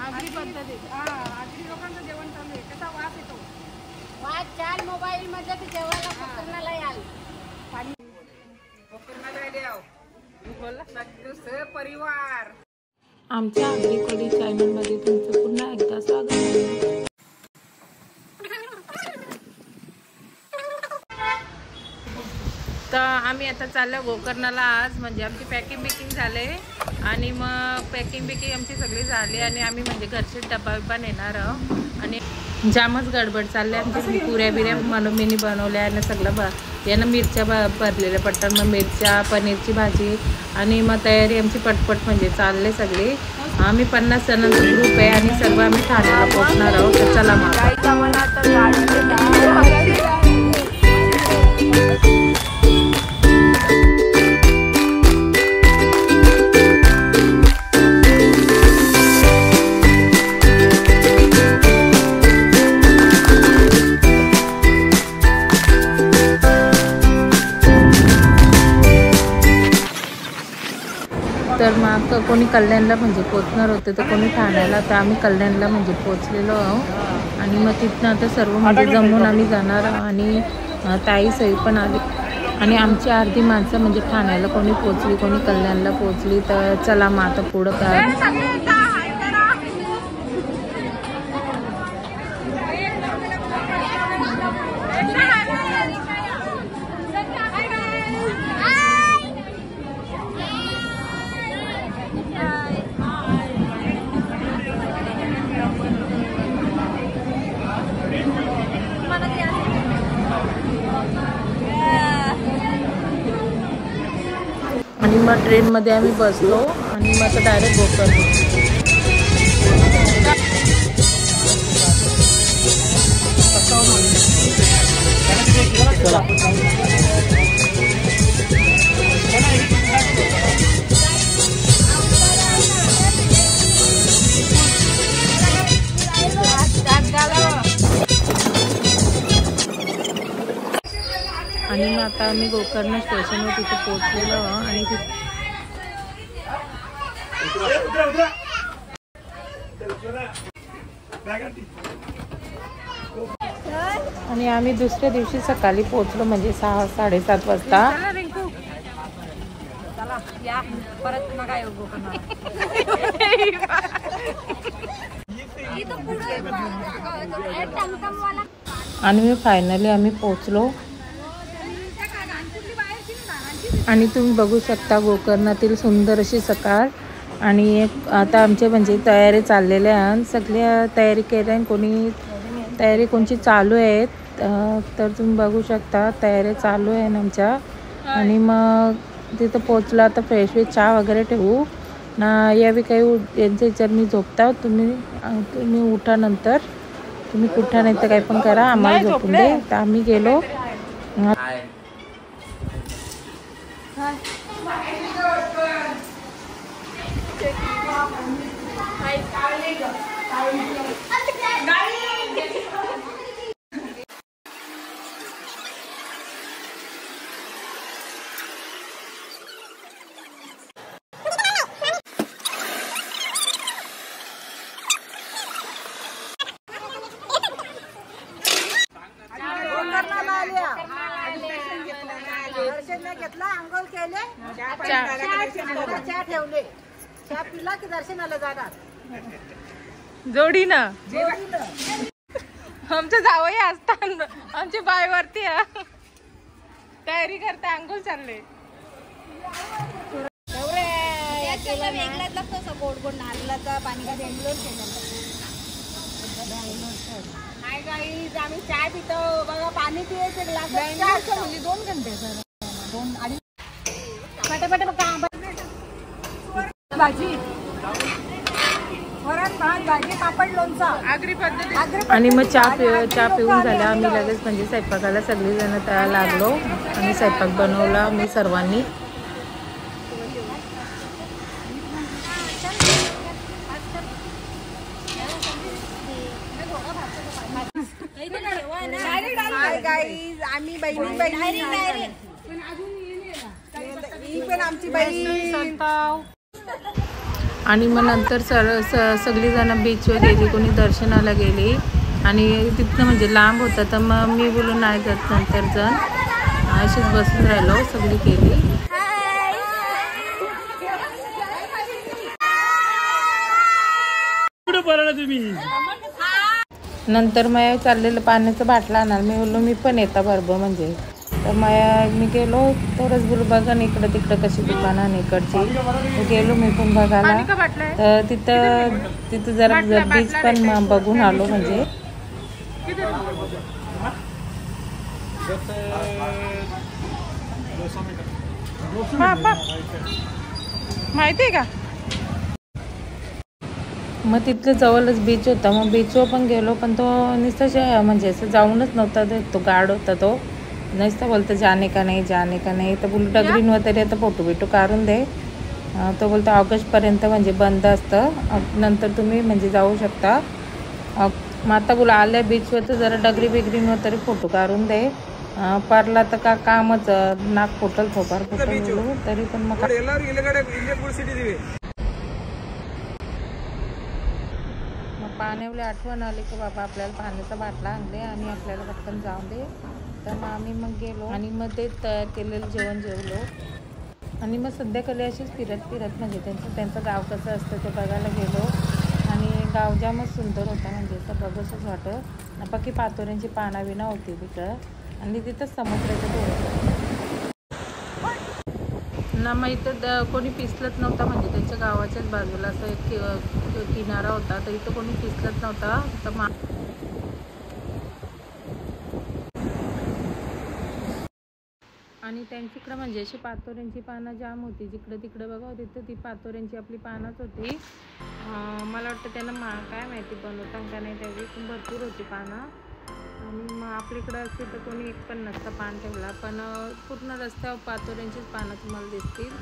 आगरी पद्धतीत आगरी लोकांचं जेवण चालू आहे. कसा वास येतो. वास चाल मोबाईल मध्ये जेवायला कोकणाला याल पाणी कोकणाला द्याव. बोला सगळं परिवार. आमच्या आगरी कोळी चॅनल मध्ये तुमचं पुन्हा एकदा स्वागत आहे. तर आम्ही आता चाललो गोकर्णाला. आज म्हणजे आमची पॅकिंग बिकिंग झाले आणि मग पॅकिंग बिकिंग आमची सगळी झाली आणि आम्ही म्हणजे घरचे डब्बा बिब्बा नेणार आहोत आणि जामच गडबड चालले आमची. पुऱ्या बिऱ्या मी बनवल्या आणि सगळं यानं मिरच्या भरलेल्या पट्टन, मग मिरच्या पनीरची भाजी आणि मग तयारी आमची पटपट म्हणजे चालले सगळे. आम्ही 50 जणांचा ग्रुप आहे आणि सर्व आम्ही ठाण्याला पोहोचणार आहोत. तर चला तर मग कोणी कल्याणला म्हणजे पोचणार होते तर कोणी ठाण्याला. तर आम्ही कल्याणला म्हणजे पोचलेलो आहोत आणि मग तिथनं आता सर्व म्हणजे जमून आम्ही जाणार आणि ताई सई पण आली आणि आमची अर्धी माणसं म्हणजे ठाण्याला कोणी पोचली कोणी कल्याणला पोचली. तर चला मग आता पुढं काय आणि मग ट्रेनमध्ये आम्ही बसलो आणि मग आता डायरेक्ट गोकर्ण. आणि मग आता आम्ही गोकर्ण स्टेशनवर तिथे पोहोचलेलो आणि आणि आम्ही दुसऱ्या दिवशी सकाळी पोहोचलो म्हणजे 6-7:30 वाजता. परत मग काय आणि मी फायनली आम्ही पोहोचलो आणि तुम्ही बघू शकता गोकर्णातील सुंदर अशी सकाळ. आणि आता आमचे म्हणजे तयारी चाललेल्या आहेत, सगळ्या तयारी केल्या, कोणी तयारी कोणची चालू आहेत. तर तुम्ही बघू शकता तयारी चालू आहे आमच्या. आणि मग तिथं पोचलं आता फ्रेश वेश चहा वगैरे ठेवू ना. यावेळी काही यांच्या विचार मी झोपता तुम्ही उठा नंतर तुम्ही कुठा नाही तर काही पण करा आम्हाला झोपून दे. तर आम्ही गेलो. घेतला अंघोळ केले चहा ठेवले चहा पिला की दर्शनाला जाणार जोडी ना. आमच्या जावई असतात आमच्या बायवरती तयारी करता अंघोळ चालले. गोड गोड नारळाचा पाणी हाय गाईज आम्ही चहा पितो बघा. पाणी पियाचे ग्लास 2 घंटे 2-2.5 भाजी वरण भात भाजी पापड लोणचा आगरी पद्धती. आणि मग चहा पिऊन झाला आम्ही लगेच म्हणजे स्वयंपाकाला सगळीजण तयार लागलो आणि स्वयंपाक बनवला मी सर्वांनी. आम्ही बहिणी ही पण आमची बहीण. आणि मग नंतर सगळीजणं बीचवर गेली, कोणी दर्शनाला गेली आणि तिथनं म्हणजे लांब होतं तर मग मी बोलून नाही जात, नंतर जण अशीच बसून राहिलो, सगळी केली. नंतर मग चाललेलं पाण्याचं बाटला आणाल, मी बोललो मी पण येता बरोबर म्हणजे. तर मग मी गेलो तरच बोलू बघा ना इकडं तिकडं कशी दुकानं आणि इकडची गेलो मी पण बघायला. तर तिथं जरा बीच पण बघून आलो म्हणजे. माहिती आहे का? मग तिथलं जवळच बीच होता, मग बीचवर पण गेलो, पण तो नुसतं म्हणजे असं जाऊनच नव्हता, तो गार्ड होता, तो नुसतं बोलतो जाने का नाही. तर बोलू डगरींवर तरी आता फोटो बिटो काढून दे. तो बोलतो ऑगस्टपर्यंत म्हणजे बंद असतं, नंतर तुम्ही म्हणजे जाऊ शकता. मग आता बोला आल्या बीचवर तर जरा डगरी बिगरींवर तरी फोटो काढून दे. परला तर का कामच नाक फुटल थोपार फुटल बोलू तरी पण मग पाण्यावली आठवण आली की बाबा आपल्याला पाण्याचा बाटला आणले आणि आपल्याला पटकन जाऊन दे. तर मग आम्ही मग गेलो आणि मग ते तयार केलेलं जेवण जेवलो आणि मग संध्याकाळी अशीच फिरत म्हणजे त्यांचं गाव कसं असतं ते बघायला गेलो. आणि गाव जामच सुंदर होता, म्हणजे असं बघूसच वाटत. बाकी पातोऱ्यांची पानाविना होती तिकडं आणि तिथंच समुद्राच्या थोडं ना. मग इथं कोणी पिसलत नव्हता, म्हणजे त्यांच्या गावाच्याच बाजूला असं एक किनारा होता, तर इथं कोणी पिसलत नव्हता. तर आणि त्यांच्याकडं म्हणजे अशी पातोऱ्यांची पानं जाम होती, जिकडं तिकडं बघा तिथं ती पातोऱ्यांची आपली पानच होती. मला वाटतं त्यांना काय माहिती बनवतात का नाही, त्यावेळी पण भरपूर होती पानं. आणि मग आपल्याकडं असते तर कोणी एक पण नसतं पान ठेवला, पण पूर्ण रस्त्यावर पातोऱ्यांचीच पानं तुम्हाला दिसतील.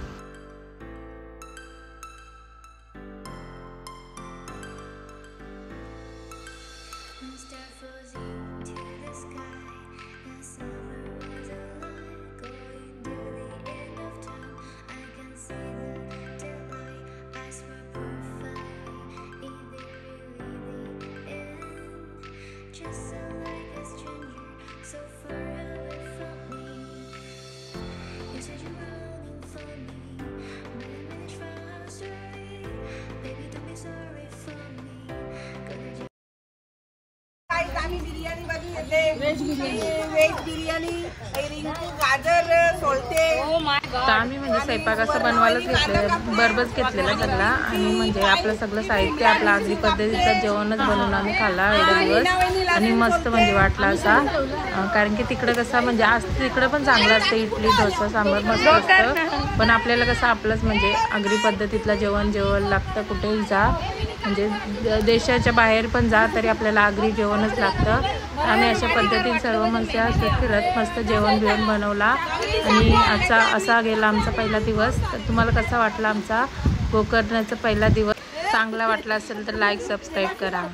व्हेज बिर्याणी, रिंकू गाजर सोलते. तर आम्ही म्हणजे स्वयंपाक असं बनवायलाच घेतलेलं, बरोबरच घेतलेला सगळा. आणि म्हणजे आपलं सगळं साहित्य आपलं आगरी पद्धतीचं जेवणच बनवून आम्ही खाल्ला एवढे दिवस. आणि मस्त म्हणजे वाटला असा, कारण की तिकडं कसं म्हणजे आज तिकडं पण चांगलं असतं, इडली डोसा सांबार मस्त असतं, पण आपल्याला कसं आपलंच म्हणजे आगरी पद्धतीतलं जेवण जेवायला लागतं. कुठेही जा म्हणजे देशाच्या बाहेर पण जा तरी आपल्याला आगरी जेवणच लागतं. आम्ही अशा पद्धतीने सर्व मस्त फिरत मस्त जेवण बिवण बनवला आणि असा गेला आमचा पहिला दिवस. तर तुम्हाला कसा वाटला आमचा गोकर्णाचा पहिला दिवस? चांगला वाटला असेल तर लाईक सबस्क्राईब करा.